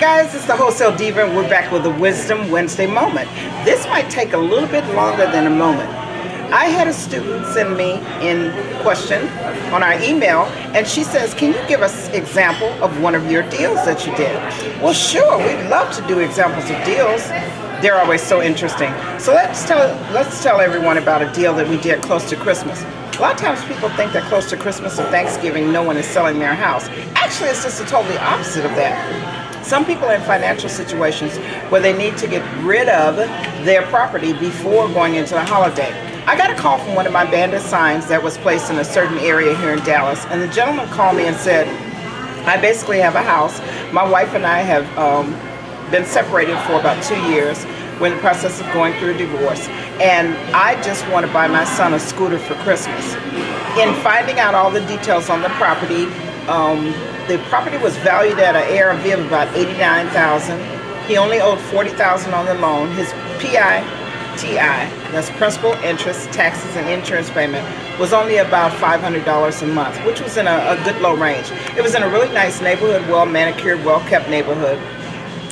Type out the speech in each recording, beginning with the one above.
Guys, it's the Wholesale Diva, and we're back with the Wisdom Wednesday moment. This might take a little bit longer than a moment. I had a student send me in question on our email, and she says, can you give us example of one of your deals that you did? Well, sure, we'd love to do examples of deals. They're always so interesting. So let's tell everyone about a deal that we did close to Christmas. A lot of times people think that close to Christmas or Thanksgiving, no one is selling their house. Actually, it's just the totally opposite of that. Some people are in financial situations where they need to get rid of their property before going into the holiday. I got a call from one of my bandit signs that was placed in a certain area here in Dallas, and the gentleman called me and said, I basically have a house. My wife and I have been separated for about 2 years. We're in the process of going through a divorce, and I just want to buy my son a scooter for Christmas. In finding out all the details on the property was valued at an ARV of about $89,000. He only owed $40,000 on the loan. His PITI, that's principal, interest, taxes, and insurance payment, was only about $500 a month, which was in a good low range. It was in a really nice neighborhood, well manicured, well kept neighborhood.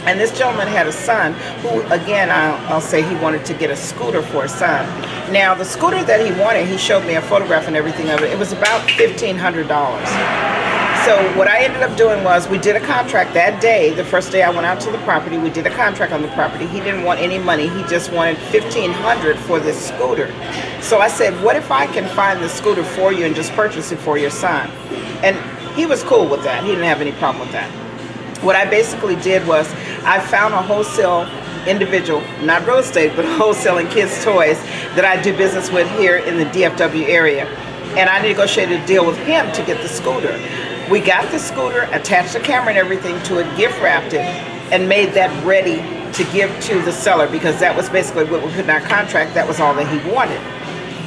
And this gentleman had a son who, again, I'll say he wanted to get a scooter for his son. Now, the scooter that he wanted, he showed me a photograph and everything of it. It was about $1,500. So what I ended up doing was we did a contract that day. The first day I went out to the property, we did a contract on the property. He didn't want any money. He just wanted $1,500 for this scooter. So I said, what if I can find the scooter for you and just purchase it for your son? And he was cool with that. He didn't have any problem with that. What I basically did was I found a wholesale individual, not real estate, but wholesaling kids' toys that I do business with here in the DFW area. And I negotiated a deal with him to get the scooter. We got the scooter, attached the camera and everything to it, gift wrapped it, and made that ready to give to the seller, because that was basically what we put in our contract. That was all that he wanted.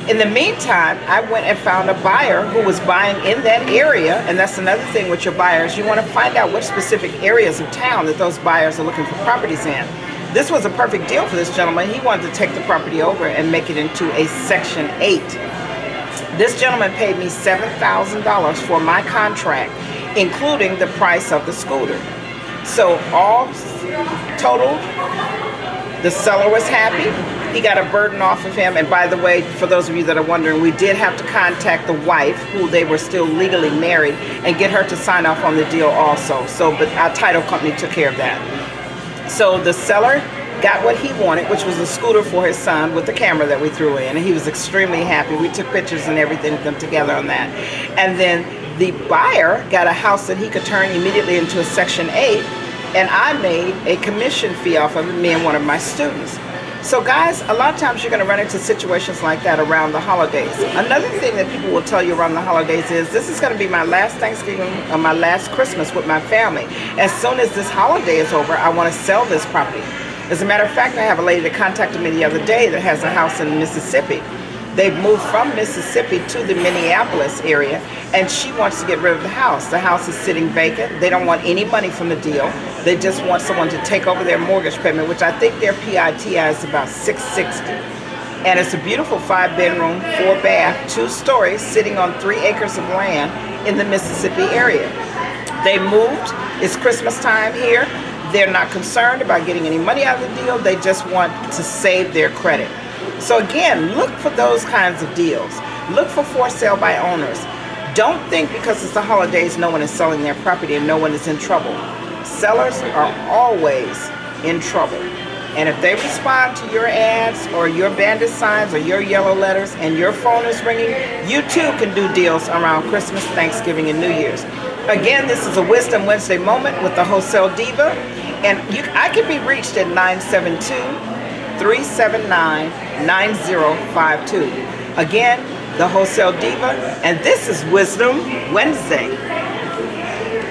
In the meantime, I went and found a buyer who was buying in that area, and that's another thing with your buyers. You want to find out which specific areas of town that those buyers are looking for properties in. This was a perfect deal for this gentleman. He wanted to take the property over and make it into a Section 8. This gentleman paid me $7,000 for my contract, including the price of the scooter. So all total, the seller was happy. He got a burden off of him. And by the way, for those of you that are wondering, we did have to contact the wife, who they were still legally married, and get her to sign off on the deal also. So, but our title company took care of that. So the seller got what he wanted, which was a scooter for his son with the camera that we threw in, and he was extremely happy. We took pictures and everything with them together on that. And then the buyer got a house that he could turn immediately into a Section 8, and I made a commission fee off of it, me and one of my students. So guys, a lot of times you're going to run into situations like that around the holidays. Another thing that people will tell you around the holidays is, this is going to be my last Thanksgiving or my last Christmas with my family. As soon as this holiday is over, I want to sell this property. As a matter of fact, I have a lady that contacted me the other day that has a house in Mississippi. They've moved from Mississippi to the Minneapolis area, and she wants to get rid of the house. The house is sitting vacant. They don't want any money from the deal. They just want someone to take over their mortgage payment, which I think their PITI is about $660. And it's a beautiful 5-bedroom, 4-bath, 2 stories, sitting on 3 acres of land in the Mississippi area. They moved. It's Christmas time here. They're not concerned about getting any money out of the deal. They just want to save their credit. So again, look for those kinds of deals. Look for sale by owners. Don't think because it's the holidays no one is selling their property and no one is in trouble. Sellers are always in trouble. And if they respond to your ads or your bandit signs or your yellow letters and your phone is ringing, you too can do deals around Christmas, Thanksgiving, and New Year's. Again, this is a Wisdom Wednesday moment with the Wholesale Diva, and I can be reached at 972-379-9052. Again, the Wholesale Diva, and this is Wisdom Wednesday.